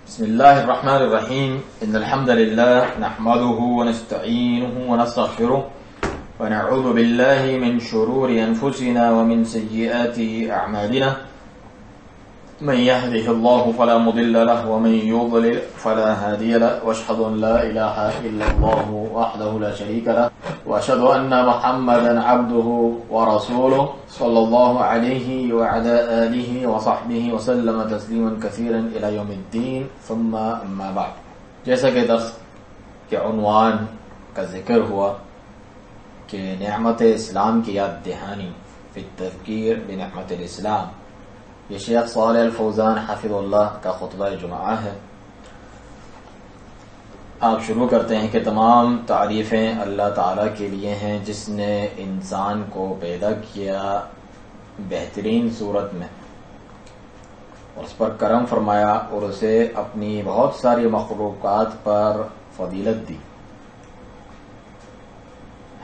بسم الله الرحمن الرحيم إن الحمد لله نحمده ونستعينه ونستغفره ونعوذ بالله من شرور أنفسنا ومن سيئات أعمالنا من يهده الله فلا مضل له ومن يضلل فلا هادي له وأشهد أن لا إله إلا الله وحده لا شريك له وأشهد أن محمدا عبده ورسوله صلى الله عليه وعلى آله وصحبه وسلم تسليما كثيرا إلى يوم الدين ثم أما بعد. جیسا کہ درس کے عنوان کا ذکر ہوا کہ نعمت اسلام کی یاد دہانی فی التذکیر بنعمت الاسلام، یہ شیخ صالح الفوزان حفظ اللہ کا خطبہ جمعہ ہے. آپ شروع کرتے ہیں کہ تمام تعریفیں اللہ تعالیٰ کے لیے ہیں جس نے انسان کو پیدا کیا بہترین صورت میں اور اس پر کرم فرمایا اور اسے اپنی بہت ساری مخلوقات پر فضیلت دی.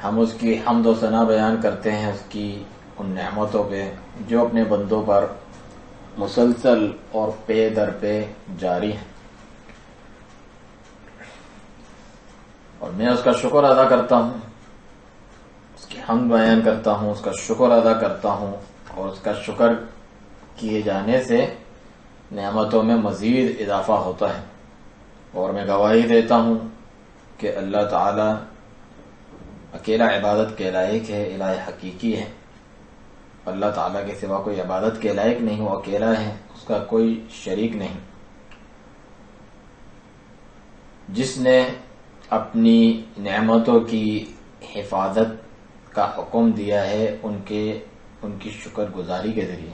ہم اس کی حمد و ثنا بیان کرتے ہیں اس کی ان نعمتوں پہ جو اپنے بندوں پر مسلسل اور پے در پے جاری ہیں، اور میں اس کا شکر ادا کرتا ہوں، اس کی حمد بیان کرتا ہوں، اس کا شکر ادا کرتا ہوں، اور اس کا شکر کیے جانے سے نعمتوں میں مزید اضافہ ہوتا ہے. اور میں گواہی دیتا ہوں کہ اللہ تعالی اکیلا عبادت کے لائق ہے، الہ حقیقی ہے. اللہ تعالیٰ کے سوا کوئی عبادت کے لائق نہیں، وہ اکیلا ہے، اس کا کوئی شریک نہیں. جس نے اپنی نعمتوں کی حفاظت کا حکم دیا ہے ان کی شکر گزاری کے ذریعے،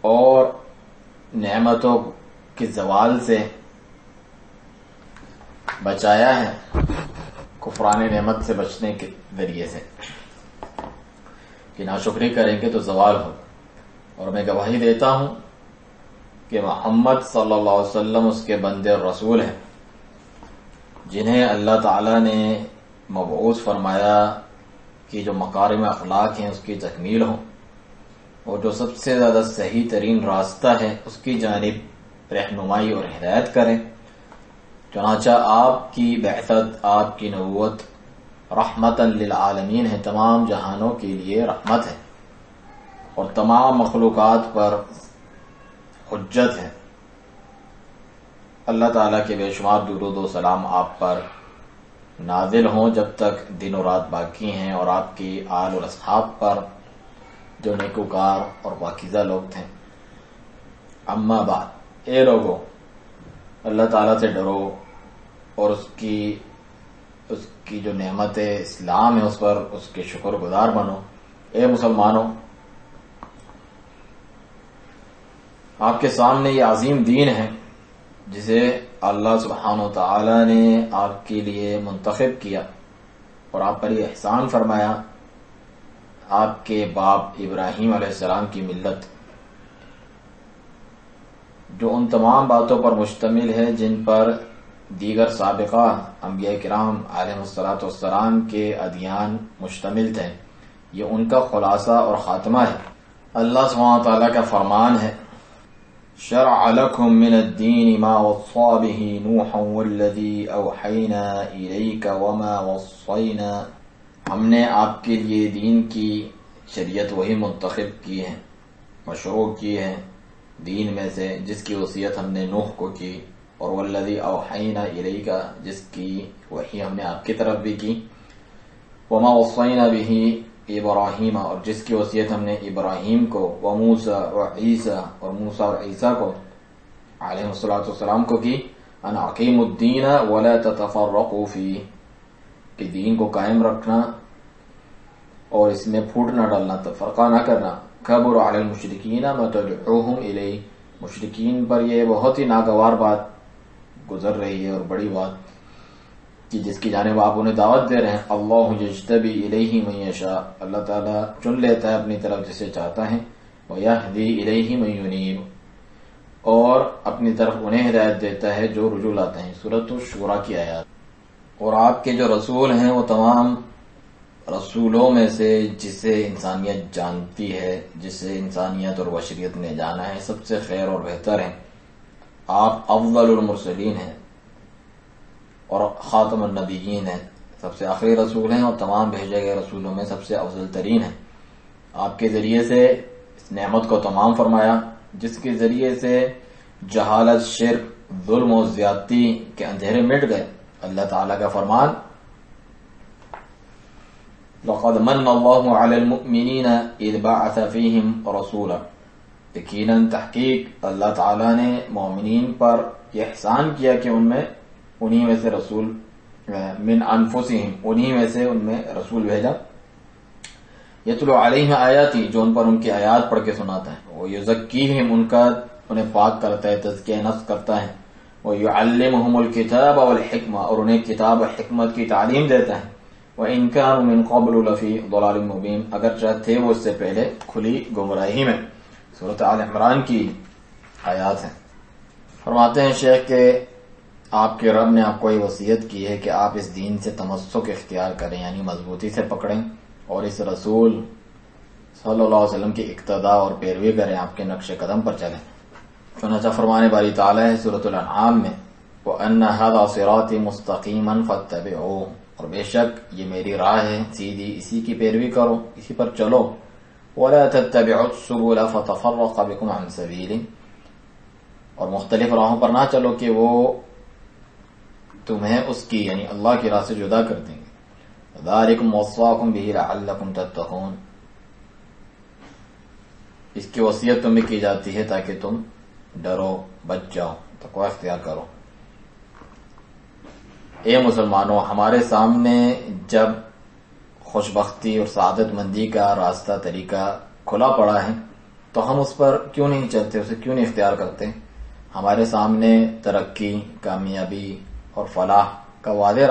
اور نعمتوں کے زوال سے بچایا ہے کفران نعمت سے بچنے کے ذریعے سے کہ ناشکری کریں گے تو زوال ہو. اور میں گواہی دیتا ہوں کہ محمد صلی اللہ علیہ وسلم اس کے بندے اور رسول ہیں جنہیں اللہ تعالی نے مبعوث فرمایا کہ جو مکارم اخلاق ہیں اس کی تکمیل ہو، اور جو سب سے زیادہ صحیح ترین راستہ ہے اس کی جانب رہنمائی اور ہدایت کریں. چنانچہ آپ کی بعثت، آپ کی نبوت رحمتاً للعالمین ہے، تمام جہانوں کے لیے رحمت ہے اور تمام مخلوقات پر حجت ہے. اللہ تعالیٰ کے بے شمار درود و سلام آپ پر نازل ہوں جب تک دن و رات باقی ہیں، اور آپ کی آل اور اصحاب پر جو نیکوکار اور پاکیزہ لوگ تھے. اما بعد، اے لوگو، اللہ تعالیٰ سے ڈرو اور اس کی جو نعمت اسلام ہے اس پر اس کے شکر گزار بنو. اے مسلمانوں، آپ کے سامنے یہ عظیم دین ہے جسے اللہ سبحانہ و تعالی نے آپ کے لیے منتخب کیا اور آپ پر یہ احسان فرمایا. آپ کے باپ ابراہیم علیہ السلام کی ملت جو ان تمام باتوں پر مشتمل ہے جن پر دیگر سابقہ انبیاء کرام علیہ الصلوۃ والسلام کے ادیان مشتمل تھے، یہ ان کا خلاصہ اور خاتمہ ہے. اللہ سبحانہ وتعالی کا فرمان ہے، شرع لکم من الدین ما وصى به نوحا والذی اوحینا الیک وما وصینا. ہم نے آپ کے لیے دین کی شریعت وہی منتخب کی ہے، مشروع کی ہے دین میں سے جس کی وصیت ہم نے نوح کو کی، اور والذی اوحینا الیک جس کی وحی ہم نے آپ کی طرف بھی کی، وما وصینا بہ ابراہیم اور جس کی وصیت ہم نے ابراہیم کو، وموسیٰ وعیسیٰ اور موسیٰ اور عیسیٰ کو علیہ الصلوۃ والسلام کو کی، ان اقیموا الدین ولا تتفرقوا فیہ، کہ دین کو قائم رکھنا اور اس میں پھوٹ نہ ڈالنا، تفرقہ نہ کرنا. کبر علی المشرکین ما تدعوہم الیہ، مشرکین پر یہ بہت ہی ناگوار بات گزر رہی ہے اور بڑی بات کہ جس کی جانب آپ انہیں دعوت دے رہے ہیں. اللہ یجتبی الیہ من یشاء، اللہ تعالیٰ چن لیتا ہے اپنی طرف جسے چاہتا ہے، ویہدی الیہ من ینیب، اور اپنی طرف انہیں ہدایت دیتا ہے جو رجوع لاتے ہیں. سورۃ الشورى کی آیات. اور آپ کے جو رسول ہیں وہ تمام رسولوں میں سے جسے انسانیت جانتی ہے، جسے انسانیت اور بشریت نے جانا ہے، سب سے خیر اور بہتر ہیں. آپ افضل المرسلین ہیں اور خاتم النبیین ہیں، سب سے آخری رسول ہیں اور تمام بھیجے گئے رسولوں میں سب سے افضل ترین ہیں. آپ کے ذریعے سے اس نعمت کو تمام فرمایا جس کے ذریعے سے جہالت، شرک، ظلم و زیادتی کے اندھیرے مٹ گئے. اللہ تعالیٰ کا فرمان، لَقَدْ مَنَّ اللَّهُ عَلَى الْمُؤْمِنِينَ إِذْ بَعَثَ فِيهِمْ رَسُولًا، یقیناً تحقیق اللہ تعالیٰ نے مومنین پر یہ احسان کیا کہ ان میں انہی میں سے رسول، من انفسہم، انہی میں سے ان میں رسول بھیجا. یتلو علیہم آیاتی، جو ان پر ان کی آیات پڑھ کے سناتا ہے. وہ یزکیہم، انہیں پاک کرتا ہے، تزکیہ نفس کرتا ہے. وہ یعلمہم الکتاب والحکمہ، اور انہیں کتاب و حکمت کی تعلیم دیتا ہے. وَإِن كَانُوا مِن قَبْلُ لَفِي ضَلَالٍ مُبِينٍ، اگرچہ تھے وہ اس سے پہلے کھلی گمراہی میں. سورۃ آل عمران کی آیات ہیں. فرماتے ہیں شیخ کہ آپ کے رب نے آپ کو یہ وصیت کی ہے کہ آپ اس دین سے تمسک اختیار کریں، یعنی مضبوطی سے پکڑیں، اور اس رسول صلی اللہ علیہ وسلم کی اقتداء اور پیروی کریں، آپ کے نقش قدم پر چلیں. چنانچہ فرمانے باری تعالیٰ ہے سورۃ الانعام میں، وَأَنَّ هَذَا صِرَاطِي مُسْتَقِيمًا فَاتَّبِعُوهُ، اور بے شک یہ میری راہ ہے سیدھی، اسی کی پیروی کرو، اسی پر چلو. وَلَا تَتَّبِعُوا السُّبُلَ فَتَفَرَّقَ بِكُمْ عَنْ سَبِيلِهِ، اور مختلف راہوں پر نہ چلو کہ وہ تمہیں اس کی، یعنی اللہ کی راہ سے جدا کر دیں گے. ذَلِكُمْ وَصَّاكُمْ بِهِ لَعَلَّكُمْ تَتَّقُونَ، اس کی وصیت تمہیں کی جاتی ہے تاکہ تم ڈرو، بچ جاؤ، تقوی اختیار کرو. اے مسلمانوں، ہمارے سامنے جب خوشبختی اور سعادت مندی کا راستہ، طریقہ کھلا پڑا ہے تو ہم اس پر کیوں نہیں چلتے، اسے کیوں نہیں اختیار کرتے؟ ہمارے سامنے ترقی، کامیابی اور فلاح کا واضح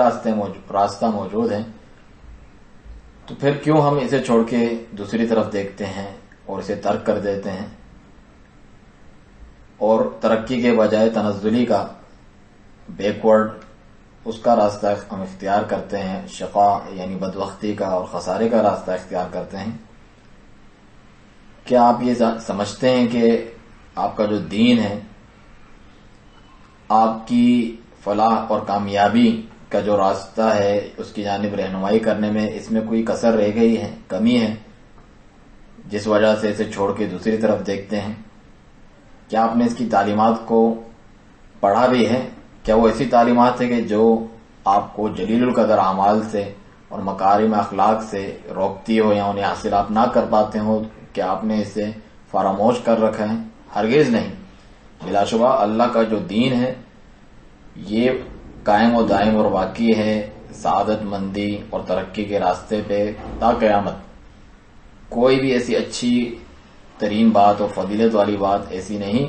راستہ موجود ہے، تو پھر کیوں ہم اسے چھوڑ کے دوسری طرف دیکھتے ہیں اور اسے ترک کر دیتے ہیں، اور ترقی کے بجائے تنزلی کا، بیکورڈ، اس کا راستہ ہم اختیار کرتے ہیں، شقا یعنی بدبختی کا اور خسارے کا راستہ اختیار کرتے ہیں. کیا آپ یہ سمجھتے ہیں کہ آپ کا جو دین ہے، آپ کی فلاح اور کامیابی کا جو راستہ ہے، اس کی جانب رہنمائی کرنے میں اس میں کوئی کسر رہ گئی ہے، کمی ہے، جس وجہ سے اسے چھوڑ کے دوسری طرف دیکھتے ہیں؟ کیا آپ نے اس کی تعلیمات کو پڑھا بھی ہے؟ کیا وہ ایسی تعلیمات ہے کہ جو آپ کو جلیل القدر اعمال سے اور مکارم اخلاق سے روکتی ہو یا انہیں حاصل آپ نہ کر پاتے ہو؟ کیا آپ نے اسے فراموش کر رکھا ہے؟ ہرگز نہیں. بلا شبہ اللہ کا جو دین ہے یہ قائم و دائم اور باقی ہے، سعادت مندی اور ترقی کے راستے پہ تا قیامت. کوئی بھی ایسی اچھی ترین بات اور فضیلت والی بات ایسی نہیں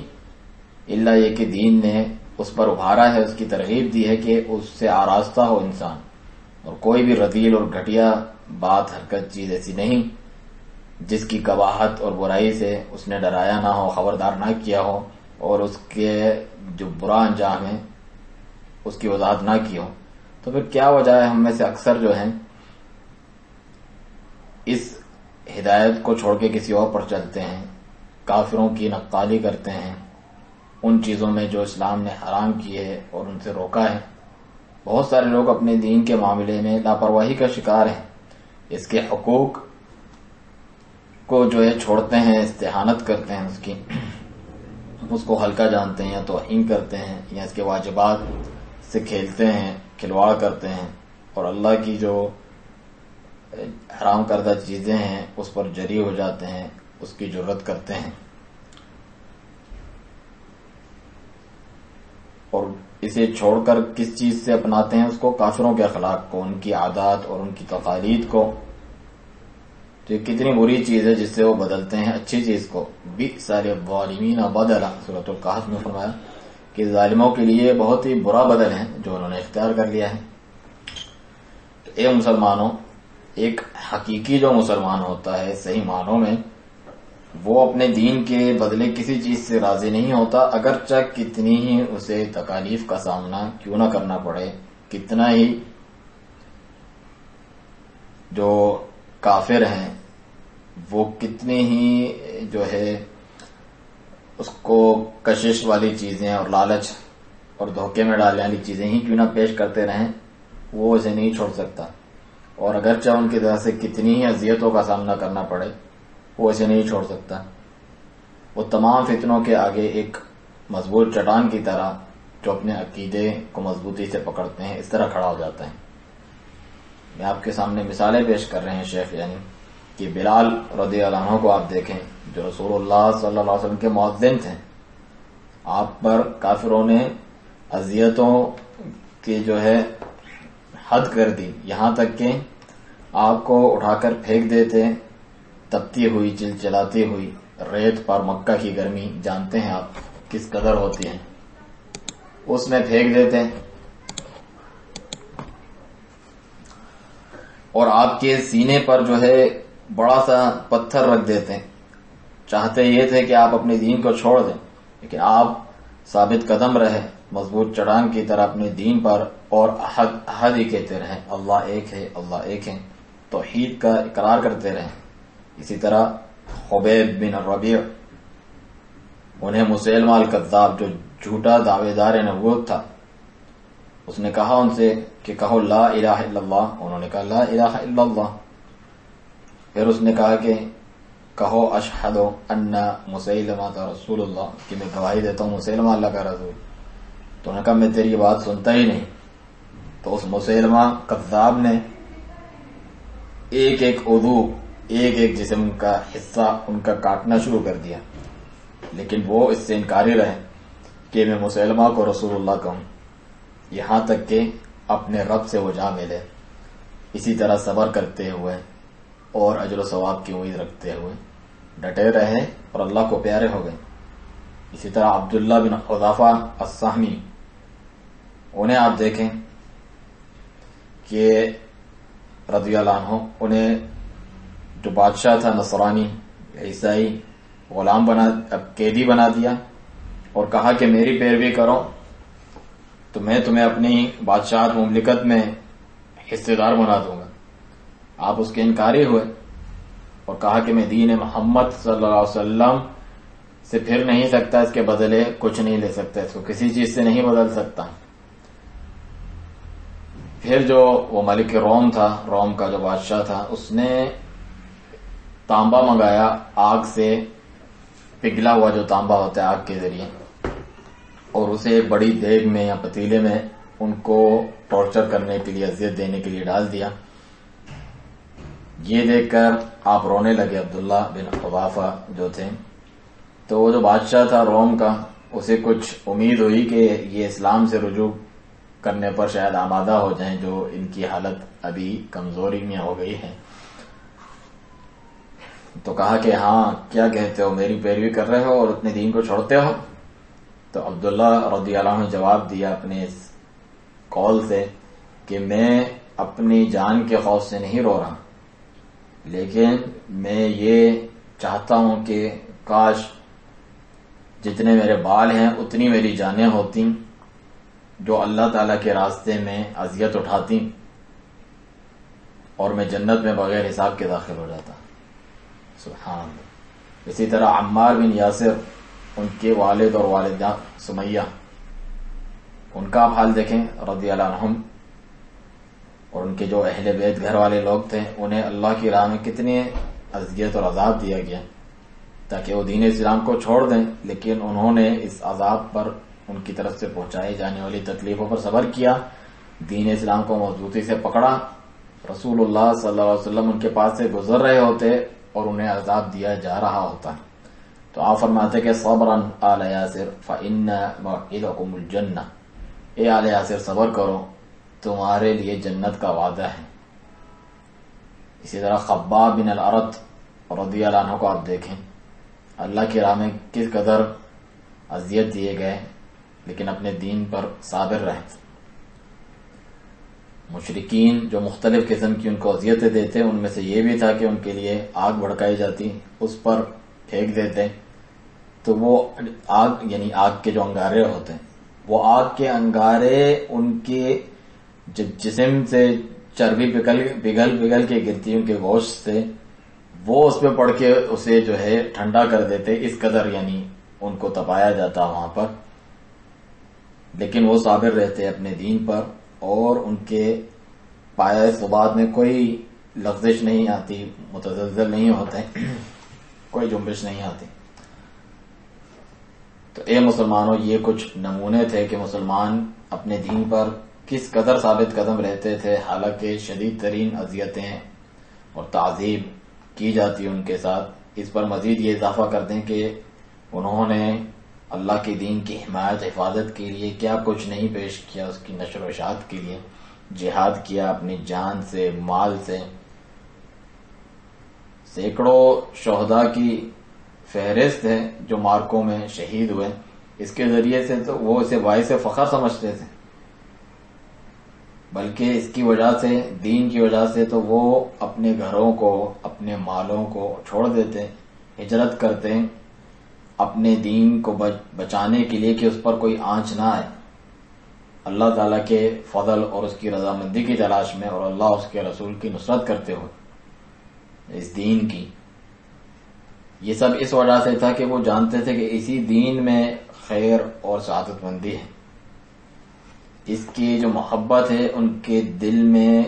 الا یہ کہ دین نے اس پر ابھارا ہے، اس کی ترغیب دی ہے کہ اس سے آراستہ ہو انسان. اور کوئی بھی رذیل اور گھٹیا بات، حرکت، چیز ایسی نہیں جس کی قباحت اور برائی سے اس نے ڈرایا نہ ہو، خبردار نہ کیا ہو، اور اس کے جو برا انجام ہے اس کی وضاحت نہ کی ہو. تو پھر کیا وجہ ہے ہم میں سے اکثر جو ہیں اس ہدایت کو چھوڑ کے کسی اور پر چلتے ہیں، کافروں کی نقالی کرتے ہیں، ان چیزوں میں جو اسلام نے حرام کی ہے اور ان سے روکا ہے. بہت سارے لوگ اپنے دین کے معاملے میں لاپرواہی کا شکار ہیں، اس کے حقوق کو جو ہے چھوڑتے ہیں، استہانت کرتے ہیں، اس کو ہلکا جانتے ہیں یا توہین کرتے ہیں، یا اس کے واجبات سے کھیلتے ہیں، کھلواڑ کرتے ہیں، اور اللہ کی جو حرام کردہ چیزیں ہیں اس پر جری ہو جاتے ہیں، اس کی جرات کرتے ہیں. اور اسے چھوڑ کر کس چیز سے اپناتے ہیں؟ اس کو، کافروں کے اخلاق کو، ان کی عادات اور ان کی تقالید کو. تو یہ کتنی بری چیز ہے جس سے وہ بدلتے ہیں اچھی چیز کو. بئس للظالمین بدلا، سورۃ الکہف میں فرمایا کہ ظالموں کے لیے بہت ہی برا بدل ہے جو انہوں نے اختیار کر لیا ہے. تو اے مسلمانوں، ایک حقیقی جو مسلمان ہوتا ہے صحیح معنوں میں، وہ اپنے دین کے بدلے کسی چیز سے راضی نہیں ہوتا، اگرچہ کتنی ہی اسے تکالیف کا سامنا کیوں نہ کرنا پڑے، کتنا ہی جو کافر ہیں وہ کتنی ہی جو ہے اس کو کشش والی چیزیں اور لالچ اور دھوکے میں ڈالنے والی چیزیں ہی کیوں نہ پیش کرتے رہیں، وہ اسے نہیں چھوڑ سکتا، اور اگرچہ ان کی طرف سے کتنی ہی اذیتوں کا سامنا کرنا پڑے وہ اسے نہیں چھوڑ سکتا۔ وہ تمام فتنوں کے آگے ایک مضبوط چٹان کی طرح جو اپنے عقیدے کو مضبوطی سے پکڑتے ہیں اس طرح کھڑا ہو جاتا ہے۔ میں آپ کے سامنے مثالیں پیش کر رہے ہیں شیخ، یعنی کہ بلال رضی اللہ عنہ کو آپ دیکھیں جو رسول اللہ صلی اللہ علیہ وسلم کے مؤذن تھے، آپ پر کافروں نے اذیتوں کی جو ہے حد کر دی، یہاں تک کہ آپ کو اٹھا کر پھینک دیتے، تپتی ہوئی چلچلاتی ہوئی ریت پر، مکہ کی گرمی جانتے ہیں آپ کس قدر ہوتی ہے، اس میں پھینک دیتے اور آپ کے سینے پر جو ہے بڑا سا پتھر رکھ دیتے۔ چاہتے یہ تھے کہ آپ اپنے دین کو چھوڑ دیں، لیکن آپ ثابت قدم رہے مضبوط چٹان کی طرح اپنے دین پر، اور احد ہی کہتے رہے، اللہ ایک ہے، اللہ ایک ہے، توحید کا اقرار کرتے رہے۔ اسی طرح خبیب بن الربیع، انہیں مسیلمہ الکذاب جو جھوٹا دعوے دار نبوت تھا، اس نے کہا ان سے کہ کہو لا الہ الا اللہ، انہوں نے کہا لا الہ الا اللہ۔ پھر اس نے کہا کہ کہو اشہد ان مسیلمہ رسول اللہ، کہ میں گواہی دیتا ہوں مسیلمہ اللہ کا رسول۔ تو انہوں نے کہا میں تیری یہ بات سنتا ہی نہیں۔ تو اس مسیلمہ کذاب نے ایک ایک عضو، ایک ایک جسم کا حصہ ان کا کاٹنا شروع کر دیا، لیکن وہ اس سے انکاری رہے کہ میں مسیلمہ کو رسول اللہ کہوں، یہاں تک کہ اپنے رب سے وہ جا ملے۔ اسی طرح صبر کرتے ہوئے اور اجر و ثواب کی امید رکھتے ہوئے ڈٹے رہے اور اللہ کو پیارے ہو گئے۔ اسی طرح عبداللہ بن حذافہ السہمی، انہیں آپ دیکھیں کہ رضی اللہ عنہ، انہیں جو بادشاہ تھا نصرانی عیسائی، غلام بنا، اب قیدی بنا دیا اور کہا کہ میری پیروی کرو تو میں تمہیں اپنی بادشاہت مملکت میں حصے دار بنا دوں گا۔ آپ اس کے انکاری ہوئے اور کہا کہ میں دین محمد صلی اللہ علیہ وسلم سے پھر نہیں سکتا، اس کے بدلے کچھ نہیں لے سکتا، اس کو کسی چیز سے نہیں بدل سکتا۔ پھر جو وہ ملک روم تھا، روم کا جو بادشاہ تھا، اس نے تانبا منگایا، آگ سے پگھلا ہوا جو تانبا ہوتا ہے آگ کے ذریعے، اور اسے ایک بڑی دیگ میں یا پتیلے میں ان کو ٹارچر کرنے کے لیے، اذیت دینے کے لیے ڈال دیا۔ یہ دیکھ کر آپ رونے لگے، عبداللہ بن حذافہ جو تھے۔ تو وہ جو بادشاہ تھا روم کا، اسے کچھ امید ہوئی کہ یہ اسلام سے رجوع کرنے پر شاید آمادہ ہو جائیں، جو ان کی حالت ابھی کمزوری میں ہو گئی ہے۔ تو کہا کہ ہاں کیا کہتے ہو، میری پیروی کر رہے ہو اور اپنے دین کو چھوڑتے ہو؟ تو عبداللہ رضی اللہ عنہ نے جواب دیا اپنے اس قول سے کہ میں اپنی جان کے خوف سے نہیں رو رہا، لیکن میں یہ چاہتا ہوں کہ کاش جتنے میرے بال ہیں اتنی میری جانیں ہوتی جو اللہ تعالیٰ کے راستے میں اذیت اٹھاتی، اور میں جنت میں بغیر حساب کے داخل ہو جاتا۔ سبحان اللہ۔ اسی طرح عمار بن یاسر، ان کے والد اور والدہ سمیہ، ان کا آپ حال دیکھیں رضی اللہ عنہم، اور ان کے جو اہل بیت گھر والے لوگ تھے، انہیں اللہ کی راہ میں کتنی اذیت اور عذاب دیا گیا تاکہ وہ دین اسلام کو چھوڑ دیں، لیکن انہوں نے اس عذاب پر، ان کی طرف سے پہنچائی جانے والی تکلیفوں پر صبر کیا، دین اسلام کو مضبوطی سے پکڑا۔ رسول اللہ صلی اللہ علیہ وسلم ان کے پاس سے گزر رہے ہوتے اور انہیں عذاب دیا جا رہا ہوتا، تو آپ فرماتے کہ صبرا آل یاسر فإن موعدکم الجنہ، اے آل یاسر صبر کرو، تمہارے لیے جنت کا وعدہ ہے۔ اسی طرح خباب بن الارت رضی اللہ عنہ کو آپ دیکھیں، اللہ کی راہ میں کس قدر اذیت دیے گئے، لیکن اپنے دین پر صابر رہے۔ مشرکین جو مختلف قسم کی ان کو اذیتیں دیتے، ان میں سے یہ بھی تھا کہ ان کے لیے آگ بھڑکائی جاتی، اس پر پھینک دیتے، تو وہ آگ، یعنی آگ کے جو انگارے ہوتے ہیں، وہ آگ کے انگارے ان کے جسم سے چربی پگھل کے گرتی ان کے گوشت سے، وہ اس پہ پڑ کے اسے جو ہے ٹھنڈا کر دیتے، اس قدر یعنی ان کو تپایا جاتا وہاں پر، لیکن وہ صابر رہتے اپنے دین پر، اور ان کے پایہ ثبات میں کوئی لغزش نہیں آتی، متزلزل نہیں ہوتے، کوئی جنبش نہیں آتی۔ تو اے مسلمانوں، یہ کچھ نمونے تھے کہ مسلمان اپنے دین پر کس قدر ثابت قدم رہتے تھے، حالانکہ شدید ترین اذیتیں اور تعذیب کی جاتی ان کے ساتھ۔ اس پر مزید یہ اضافہ کر دیں کہ انہوں نے اللہ کے دین کی حفاظت کے لیے کیا کچھ نہیں پیش کیا، اس کی نشر و اشاعت کے لیے جہاد کیا اپنی جان سے، مال سے۔ سینکڑوں شہداء کی فہرست ہے جو مارکوں میں شہید ہوئے، اس کے ذریعے سے تو وہ اسے باعث فخر سمجھتے تھے، بلکہ اس کی وجہ سے، دین کی وجہ سے تو وہ اپنے گھروں کو، اپنے مالوں کو چھوڑ دیتے، ہجرت کرتے اپنے دین کو بچانے کے لیے کہ اس پر کوئی آنچ نہ آئے، اللہ تعالیٰ کے فضل اور اس کی رضامندی کی تلاش میں، اور اللہ اس کے رسول کی نصرت کرتے ہوئے اس دین کی۔ یہ سب اس وجہ سے تھا کہ وہ جانتے تھے کہ اسی دین میں خیر اور سعادت مندی ہے۔ اس کی جو محبت ہے ان کے دل میں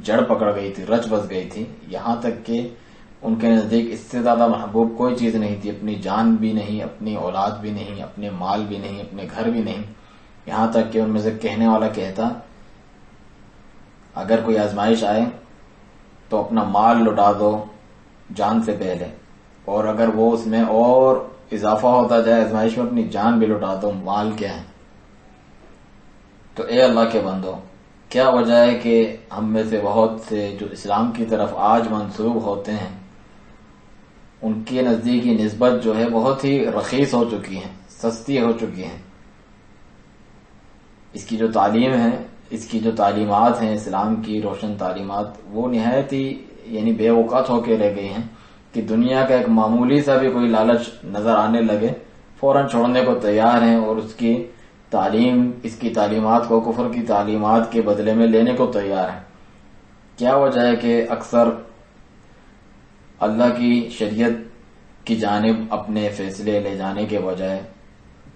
جڑ پکڑ گئی تھی، رچ بس گئی تھی، یہاں تک کہ ان کے نزدیک اس سے زیادہ محبوب کوئی چیز نہیں تھی، اپنی جان بھی نہیں، اپنی اولاد بھی نہیں، اپنے مال بھی نہیں، اپنے گھر بھی نہیں۔ یہاں تک کہ ان میں سے کہنے والا کہتا، اگر کوئی آزمائش آئے تو اپنا مال لٹا دو جان سے پہلے، اور اگر وہ اس میں اور اضافہ ہوتا جائے آزمائش میں، اپنی جان بھی لٹا دو، مال کیا ہے۔ تو اے اللہ کے بندو، کیا وجہ ہے کہ ہم میں سے بہت سے جو اسلام کی طرف آج منسوب ہوتے ہیں، ان کے نزدیک یہ نسبت جو ہے بہت ہی رخیص ہو چکی ہے، سستی ہو چکی ہے۔ اس کی جو تعلیم ہے، اس کی جو تعلیمات ہیں اسلام کی روشن تعلیمات، وہ نہایت ہی یعنی بے اوقات ہو کے رہ گئی ہیں کہ دنیا کا ایک معمولی سا بھی کوئی لالچ نظر آنے لگے فوراً چھوڑنے کو تیار ہیں، اور اس کی تعلیم، اس کی تعلیمات کو کفر کی تعلیمات کے بدلے میں لینے کو تیار ہیں۔ کیا وجہ ہے کہ اکثر اللہ کی شریعت کی جانب اپنے فیصلے لے جانے کے بجائے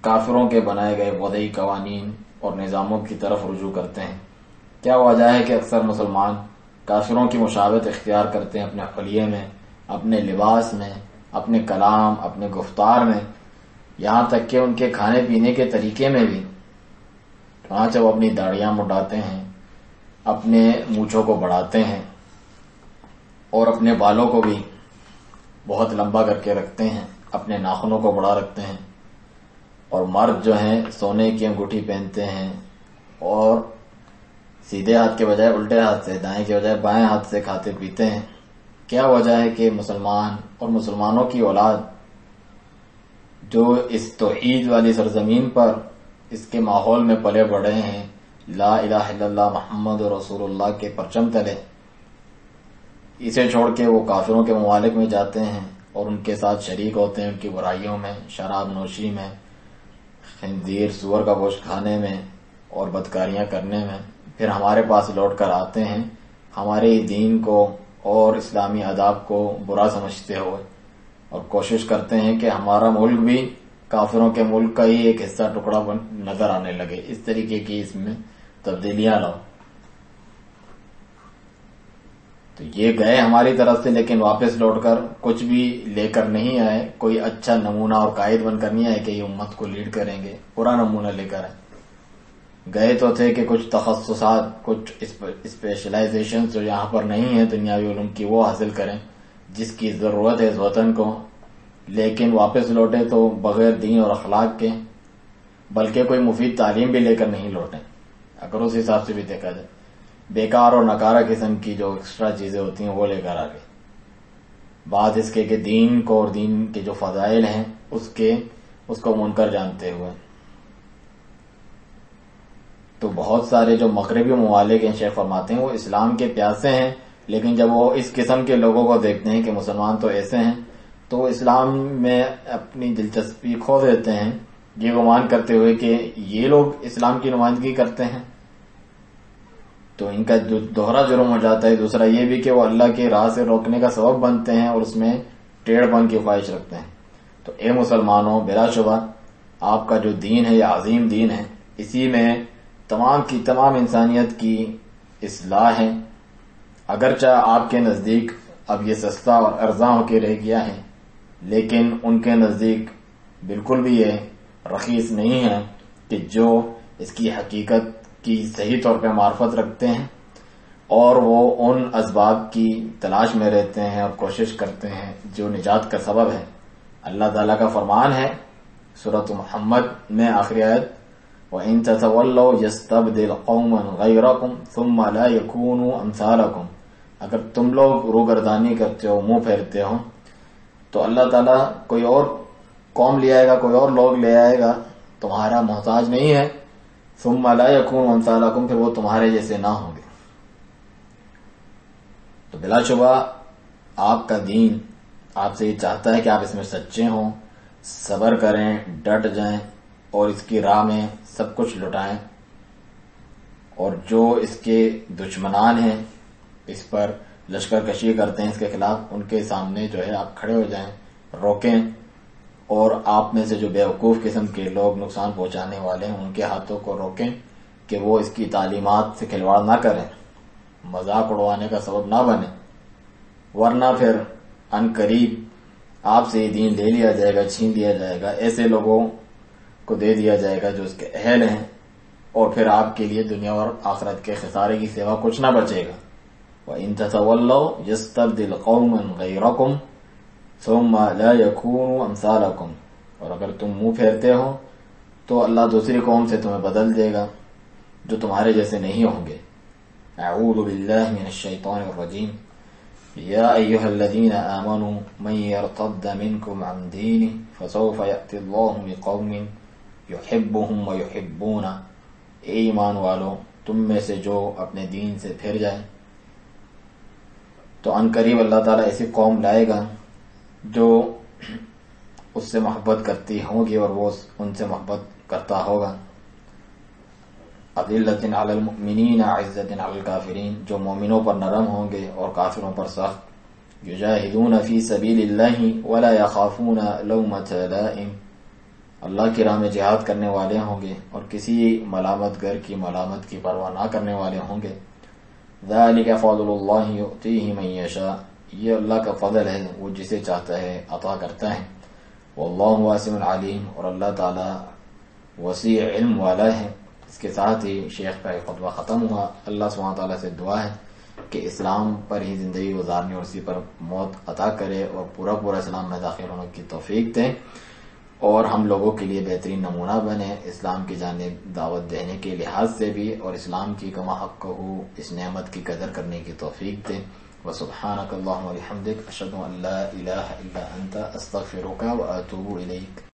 کافروں کے بنائے گئے وضعی قوانین اور نظاموں کی طرف رجوع کرتے ہیں؟ کیا وجہ ہے کہ اکثر مسلمان کافروں کی مشابہت اختیار کرتے ہیں اپنے حلیے میں، اپنے لباس میں، اپنے کلام، اپنے گفتار میں، یہاں تک کہ ان کے کھانے پینے کے طریقے میں بھی؟ وہاں سے وہ اپنی داڑیاں مڈاتے ہیں، اپنے مونچھوں کو بڑھاتے ہیں، اور اپنے بالوں کو بھی بہت لمبا کر کے رکھتے ہیں، اپنے ناخنوں کو بڑا رکھتے ہیں، اور مرد جو ہیں سونے کی انگوٹھی پہنتے ہیں، اور سیدھے ہاتھ کے بجائے الٹے ہاتھ سے، دائیں کے بجائے بائیں ہاتھ سے کھاتے پیتے ہیں۔ کیا وجہ ہے کہ مسلمان اور مسلمانوں کی اولاد جو اس توحید والی سرزمین پر، اس کے ماحول میں پلے بڑھے ہیں، لا الہ الا اللہ محمد رسول اللہ کے پرچم تلے، اسے چھوڑ کے وہ کافروں کے ممالک میں جاتے ہیں اور ان کے ساتھ شریک ہوتے ہیں ان کی برائیوں میں، شراب نوشی میں، خنزیر سور کا گوشت کھانے میں اور بدکاریاں کرنے میں، پھر ہمارے پاس لوٹ کر آتے ہیں ہمارے دین کو اور اسلامی آداب کو برا سمجھتے ہوئے، اور کوشش کرتے ہیں کہ ہمارا ملک بھی کافروں کے ملک کا ہی ایک حصہ ٹکڑا نظر آنے لگے، اس طریقے کی اس میں تبدیلیاں لاؤ۔ تو یہ گئے ہماری طرف سے، لیکن واپس لوٹ کر کچھ بھی لے کر نہیں آئے، کوئی اچھا نمونہ اور قائد بن کر نہیں آئے کہ یہ امت کو لیڈ کریں گے، پورا نمونہ لے کر آئے۔ گئے تو تھے کہ کچھ تخصصات، کچھ اسپیشلائزیشن جو یہاں پر نہیں ہیں دنیاوی علوم کی، وہ حاصل کریں جس کی ضرورت ہے اس وطن کو، لیکن واپس لوٹے تو بغیر دین اور اخلاق کے، بلکہ کوئی مفید تعلیم بھی لے کر نہیں لوٹے، اگر اس حساب سے بھی دیکھا جائے، بیکار اور نکارہ قسم کی جو ایکسٹرا چیزیں ہوتی ہیں وہ لے کر آ گئے، بات اس کے کہ دین کو اور دین کے جو فضائل ہیں اس کو منکر جانتے ہوئے۔ تو بہت سارے جو مغربی ممالک ہیں، شیخ فرماتے ہیں، وہ اسلام کے پیاسے ہیں، لیکن جب وہ اس قسم کے لوگوں کو دیکھتے ہیں کہ مسلمان تو ایسے ہیں، تو اسلام میں اپنی دلچسپی کھو دیتے ہیں، یہ گمان کرتے ہوئے کہ یہ لوگ اسلام کی نمائندگی کرتے ہیں، تو ان کا دوہرا جرم ہو جاتا ہے. دوسرا یہ بھی کہ وہ اللہ کی راہ سے روکنے کا سبب بنتے ہیں اور اس میں ٹیڑھ پن کی خواہش رکھتے ہیں. تو اے مسلمانوں، بلا شبہ آپ کا جو دین ہے یہ عظیم دین ہے، اسی میں تمام کی تمام انسانیت کی اصلاح ہے. اگرچہ آپ کے نزدیک اب یہ سستا اور ارزاں ہو کے رہ گیا ہے، لیکن ان کے نزدیک بالکل بھی یہ رخیص نہیں ہے کہ جو اس کی حقیقت کی صحیح طور پہ معرفت رکھتے ہیں اور وہ ان اسباب کی تلاش میں رہتے ہیں اور کوشش کرتے ہیں جو نجات کا سبب ہے. اللہ تعالیٰ کا فرمان ہے سورۃ محمد میں آخری آیت، وَإِن تَتَوَلَّوْا يَسْتَبْدِلْ قَوْمًا غَيْرَكُمْ ثُمَّ لَا يَكُونُوا أَمْثَالَكُمْ. اگر تم لوگ روگردانی کرتے ہو، منہ پھیرتے ہو، تو اللہ تعالیٰ کوئی اور قوم لے آئے گا، کوئی اور لوگ لے آئے گا، تمہارا محتاج نہیں ہے. ثُمَّ لَا يَكُونُوا أَمْثَالَكُمْ، پھر وہ تمہارے جیسے نہ ہوں گے. تو بلا شبہ آپ کا دین آپ سے یہ چاہتا ہے کہ آپ اس میں سچے ہوں، صبر کریں، ڈٹ جائیں اور اس کی راہ میں سب کچھ لٹائیں، اور جو اس کے دشمنان ہیں اس پر لشکر کشی کرتے ہیں اس کے خلاف، ان کے سامنے جو ہے آپ کھڑے ہو جائیں، روکیں، اور آپ میں سے جو بیوقوف قسم کے لوگ نقصان پہنچانے والے ہیں ان کے ہاتھوں کو روکیں کہ وہ اس کی تعلیمات سے کھلواڑ نہ کریں، مذاق اڑوانے کا سبب نہ بنے، ورنہ پھر ان قریب آپ سے یہ دین لے لیا جائے گا، چھین لیا جائے گا، ایسے لوگوں کو دے دیا جائے گا جو اس کے اہل ہیں، اور پھر آپ کے لیے دنیا اور آخرت کے خسارے کی سوا کچھ نہ بچے گا. وَإِن تَتَوَلَّوْا يَسْتَبْدِلْ قَوْمًا غَيْرَكُمْ ثُمَّ لَا يَكُونُوا أَمْثَالَكُمْ. اور اگر تم منہ پھیرتے ہو تو اللہ دوسری قوم سے تمہیں بدل دے گا جو تمہارے جیسے نہیں ہوں گے. اعوذ باللہ من الشیطان الرجیم. یا ایہا الذین آمنوا من یرتد منکم عن دینہ فسوف یأتی اللہ بقوم یحبهم ویحبونہ. اے ایمان والو، تم میں سے جو اپنے دین سے پھر جائے تو ان قریب اللہ تعالیٰ ایسی قوم لائے گا جو اس سے محبت کرتی ہوگی اور وہ ان سے محبت کرتا ہوگا. اذلۃ علی المؤمنین عزۃ علی الکافرین، جو مومنوں پر نرم ہوں گے اور کافروں پر سخت. یجاہدون فی سبیل اللہ ولا یخافون لومۃ لائم، اللہ کی راہ میں جہاد کرنے والے ہوں گے اور کسی ملامت گر کی ملامت کی پرواہ نہ کرنے والے ہوں گے. ذالک فضل اللہ یؤتیہ من یشاء، یہ اللہ کا فضل ہے، وہ جسے چاہتا ہے عطا کرتا ہے. واللہ واسع علیم، اور اللہ تعالی وسیع علم والا ہے. اس کے ساتھ ہی شیخ کا خطبہ ختم ہوا. اللہ سبحانہ تعالیٰ سے دعا ہے کہ اسلام پر ہی زندگی گزارنے اور اسی پر موت عطا کرے اور پورا اسلام میں داخل ہونے کی توفیق دے، اور ہم لوگوں کے لیے بہترین نمونہ بنے اسلام کی جانب دعوت دینے کے لحاظ سے بھی، اور اسلام کی کما حق ہو اس نعمت کی قدر کرنے کی توفیق دے. وسبحانک اللہم وبحمدک، اشہد ان لا الہ الا انت، استغفرک واتوب الیک.